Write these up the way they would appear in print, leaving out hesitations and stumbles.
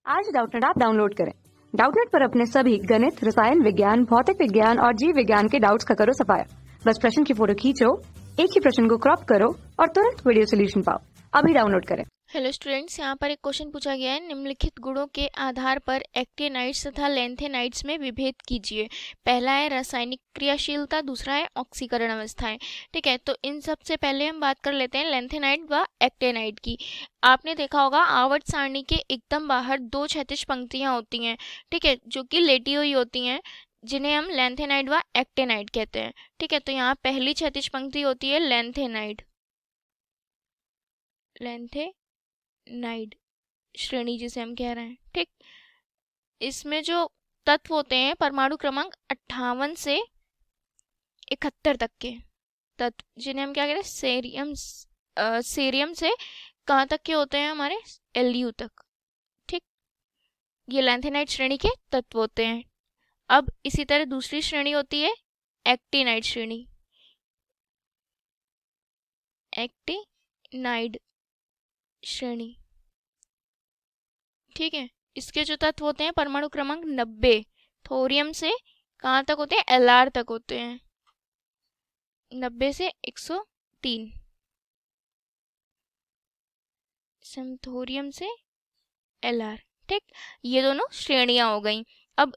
आज Doubtnut app download करें। Doubtnut पर अपने सभी गणित, रसायन विज्ञान, भौतिक विज्ञान और जीव विज्ञान के डाउट्स का करो सफाया। बस प्रश्न की फोटो खींचो, एक ही प्रश्न को क्रॉप करो और तुरंत वीडियो सोल्यूशन पाओ। अभी डाउनलोड करें। हेलो स्टूडेंट्स, यहाँ पर एक क्वेश्चन पूछा गया है। निम्नलिखित गुणों के आधार पर एक्टिनाइड्स तथा लैंथेनाइड्स में विभेद कीजिए। पहला है रासायनिक क्रियाशीलता, दूसरा है ऑक्सीकरण अवस्थाएं। ठीक है, तो इन सबसे पहले हम बात कर लेते हैं लैंथेनाइड व एक्टिनाइड की। आपने देखा होगा आवर्त सारणी के एकदम बाहर दो क्षैतिज पंक्तियां होती हैं, ठीक है, जो कि लेटी हुई होती हैं, जिन्हें हम लैंथेनाइड व एक्टिनाइड कहते हैं। ठीक है, तो यहाँ पहली क्षैतिज पंक्ति होती है लैंथेनाइड नाइड श्रेणी जिसे हम कह रहे हैं। ठीक, इसमें जो तत्व होते हैं परमाणु क्रमांक 58 से 71 तक के तत्व, जिन्हें हम क्या कहते हैं सेरियम। सेरियम से कहाँ तक के होते हैं हमारे एलयू तक। ठीक, ये लैंथेनाइड श्रेणी के तत्व होते हैं। अब इसी तरह दूसरी श्रेणी होती है एक्टिनाइड श्रेणी। एक्टिनाइड श्रेणी, ठीक है, इसके जो तत्व होते हैं परमाणु क्रमांक 90 थोरियम से कहाँ तक होते हैं एलआर तक होते हैं, 90 से 103 समथोरियम से एलआर। ठीक, ये दोनों श्रेणियां हो गई। अब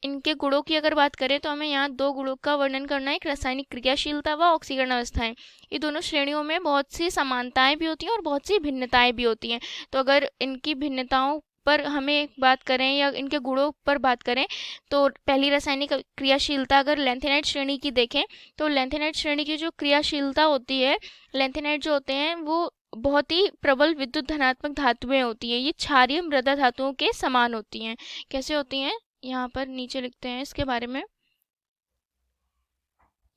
इनके गुणों की अगर बात करें तो हमें यहाँ दो गुणों का वर्णन करना है, एक रासायनिक क्रियाशीलता व ऑक्सीकरण अवस्थाएं। ये दोनों श्रेणियों में बहुत सी समानताएं भी होती हैं और बहुत सी भिन्नताएं भी होती हैं। तो अगर इनकी भिन्नताओं पर हमें बात करें या इनके गुणों पर बात करें तो पहली रासायनिक क्रियाशीलता अगर लैंथेनाइड श्रेणी की देखें तो लैंथेनाइड श्रेणी की जो क्रियाशीलता होती है, लैंथेनाइड जो होते हैं वो बहुत ही प्रबल विद्युत धनात्मक धातुएं होती हैं। ये क्षारीय मृदा धातुओं के समान होती हैं। कैसे होती हैं, यहाँ पर नीचे लिखते हैं इसके बारे में।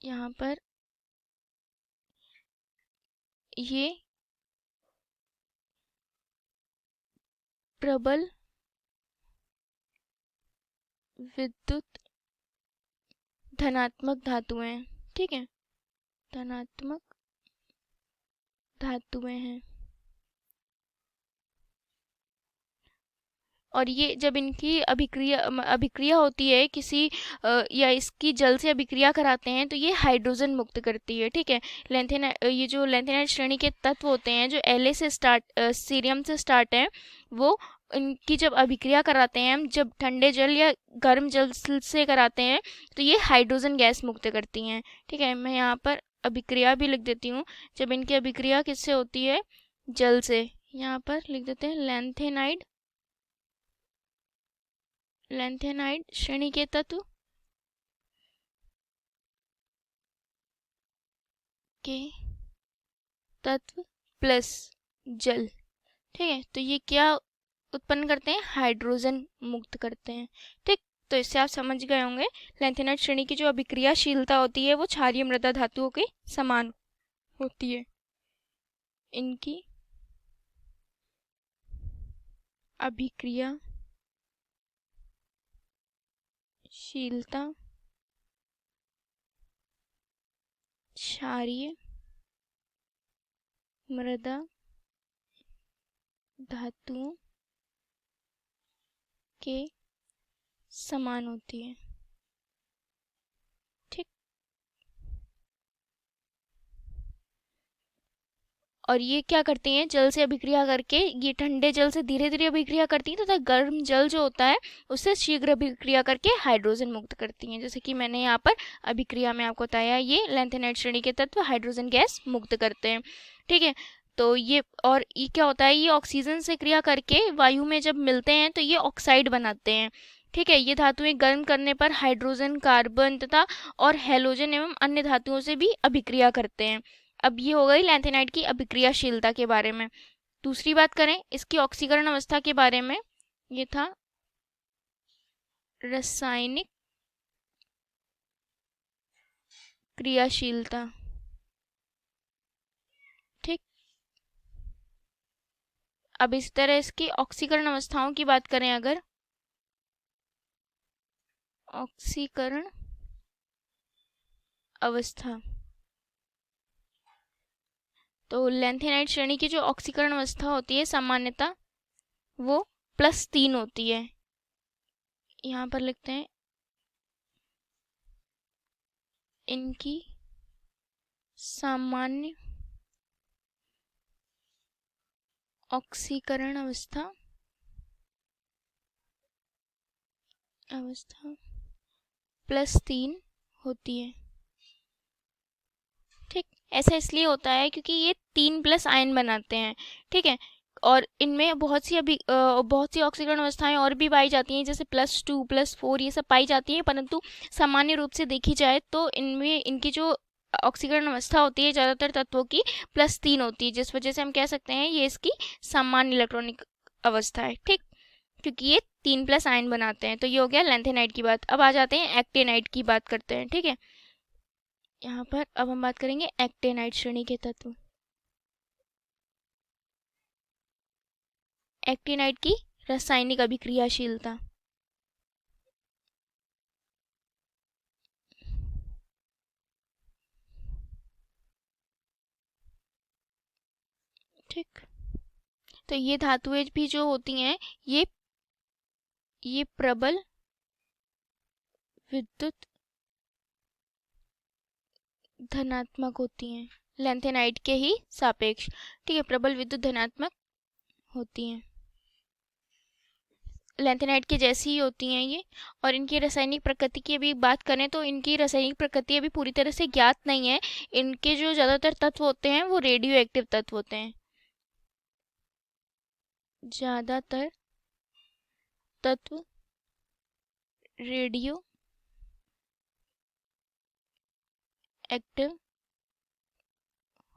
यहाँ पर ये प्रबल विद्युत धनात्मक धातुएं हैं। ठीक है, धनात्मक धातुएं हैं और ये जब इनकी अभिक्रिया होती है किसी या इसकी जल से अभिक्रिया कराते हैं तो ये हाइड्रोजन मुक्त करती है। ठीक है, ये जो लैंथेनाइड श्रेणी के तत्व होते हैं जो एल से स्टार्ट सीरियम से स्टार्ट है, वो इनकी जब अभिक्रिया कराते हैं हम, जब ठंडे जल या गर्म जल से कराते हैं तो ये हाइड्रोजन गैस मुक्त करती हैं। ठीक है, मैं यहाँ पर अभिक्रिया भी लिख देती हूँ। जब इनकी अभिक्रिया किससे होती है, जल से, यहाँ पर लिख देते हैं लैंथेनाइड श्रेणी के तत्व प्लस जल। ठीक है, तो ये क्या उत्पन्न करते हैं, हाइड्रोजन मुक्त करते हैं। ठीक, तो इससे आप समझ गए होंगे लैंथेनाइड श्रेणी की जो अभिक्रियाशीलता होती है वो क्षारीय मृदा धातुओं के समान होती है। इनकी अभिक्रियाशीलता क्षारीय मृदा धातुओं के समान होती है। ठीक, और ये क्या करती हैं, जल से अभिक्रिया करके ये ठंडे जल से धीरे धीरे अभिक्रिया करती हैं तथा गर्म जल जो होता है उससे शीघ्र अभिक्रिया करके हाइड्रोजन मुक्त करती हैं। जैसे कि मैंने यहाँ पर अभिक्रिया में आपको बताया, ये लैंथेनाइड श्रेणी के तत्व हाइड्रोजन गैस मुक्त करते हैं। ठीक है, तो ये और ये क्या होता है, ये ऑक्सीजन से क्रिया करके वायु में जब मिलते हैं तो ये ऑक्साइड बनाते हैं। ठीक है, ये धातुएं गर्म करने पर हाइड्रोजन, कार्बन तथा और हैलोजन एवं अन्य धातुओं से भी अभिक्रिया करते हैं। अब ये हो गई लैंथेनाइड की अभिक्रियाशीलता के बारे में। दूसरी बात करें इसकी ऑक्सीकरण अवस्था के बारे में, ये था रासायनिक क्रियाशीलता। ठीक, अब इस तरह इसकी ऑक्सीकरण अवस्थाओं की बात करें, अगर ऑक्सीकरण अवस्था तो लैंथेनाइड श्रेणी की जो ऑक्सीकरण अवस्था होती है सामान्यतः वो +3 होती है। यहाँ पर लिखते हैं इनकी सामान्य ऑक्सीकरण अवस्था +3 होती है। ठीक, ऐसा इसलिए होता है क्योंकि ये 3+ आयन बनाते हैं। ठीक है, और इनमें बहुत सी ऑक्सीकरण अवस्थाएं और भी पाई जाती हैं, जैसे +2 +4 ये सब पाई जाती हैं, परंतु सामान्य रूप से देखी जाए तो इनमें इनकी जो ऑक्सीकरण अवस्था होती है ज़्यादातर तत्वों की +3 होती है, जिस वजह से हम कह सकते हैं ये इसकी सामान्य इलेक्ट्रॉनिक अवस्था है। ठीक, क्योंकि ये 3+ आयन बनाते हैं। तो ये हो गया लैंथेनाइड की बात। अब आ जाते हैं एक्टेनाइड की बात करते हैं। ठीक है, यहाँ पर अब हम बात करेंगे एक्टेनाइड श्रेणी के तत्व। एक्टिनाइड की रासायनिक अभिक्रियाशीलता। ठीक, तो ये धातुएं भी जो होती हैं ये प्रबल विद्युत धनात्मक होती हैं लैंथेनाइड के ही सापेक्ष। ठीक है, प्रबल विद्युत धनात्मक होती हैं, लैंथेनाइड के जैसी ही होती हैं ये। और इनकी रासायनिक प्रकृति की अभी बात करें तो इनकी रासायनिक प्रकृति अभी पूरी तरह से ज्ञात नहीं है। इनके जो ज़्यादातर तत्व होते हैं वो रेडियो एक्टिव तत्व होते हैं। ज़्यादातर तत्व रेडियो एक्टिव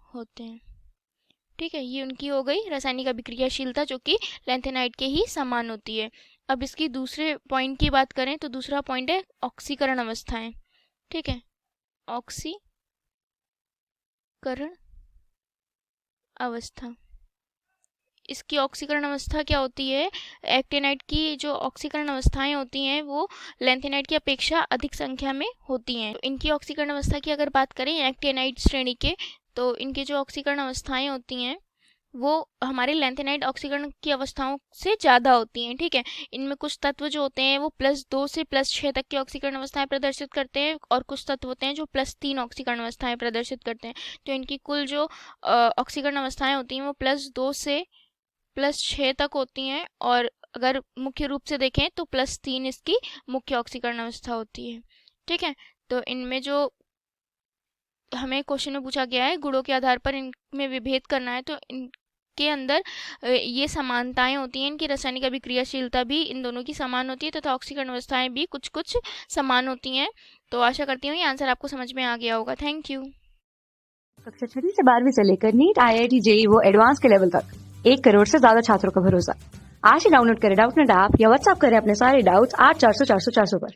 होते हैं। ठीक है, ये उनकी हो गई रासायनिक अभिक्रियाशीलता, जो कि लैंथेनाइड के ही समान होती है। अब इसकी दूसरे पॉइंट की बात करें तो दूसरा पॉइंट है ऑक्सीकरण अवस्थाएं। ठीक है, ऑक्सीकरण अवस्था, इसकी ऑक्सीकरण अवस्था क्या होती है? एक्टिनाइड की जो ऑक्सीकरण अवस्थाएं होती हैं वो लैंथेनाइड की अपेक्षा अधिक संख्या में होती हैं। इनकी ऑक्सीकरण अवस्था की अगर बात करें एक्टिनाइड श्रेणी के, तो इनकी जो ऑक्सीकरण अवस्थाएं होती हैं वो हमारे लैंथेनाइड ऑक्सीकरण की अवस्थाओं से ज़्यादा होती हैं। ठीक है, इनमें कुछ तत्व जो होते हैं वो +2 से +6 तक की ऑक्सीकरण अवस्थाएं प्रदर्शित करते हैं, और कुछ तत्व होते हैं जो +3 ऑक्सीकरण अवस्थाएं प्रदर्शित करते हैं। तो इनकी कुल जो ऑक्सीकरण अवस्थाएं होती हैं वो +2 से +6 तक होती हैं, और अगर मुख्य रूप से देखें तो +3 इसकी मुख्य ऑक्सीकरण अवस्था होती है। ठीक है, तो इनमें जो हमें क्वेश्चन में पूछा गया है गुणों के आधार पर इनमें विभेद करना है, तो इनके अंदर ये समानताएं होती हैं। इनकी रासायनिक अभिक्रियाशीलता भी इन दोनों की समान होती है तथा ऑक्सीकरण अवस्थाएं भी कुछ कुछ समान होती हैं। तो आशा करती हूँ ये आंसर आपको समझ में आ गया होगा। Thank you. कक्षा 6 से 12वीं से लेकर नीट, IIT, JEE वो एडवांस के लेवल तक 1 करोड़ से ज्यादा छात्रों का भरोसा। आज ही डाउनलोड करें डाउटनेट ऐप या व्हाट्सएप करें अपने सारे डाउट्स 8400 400 400 पर।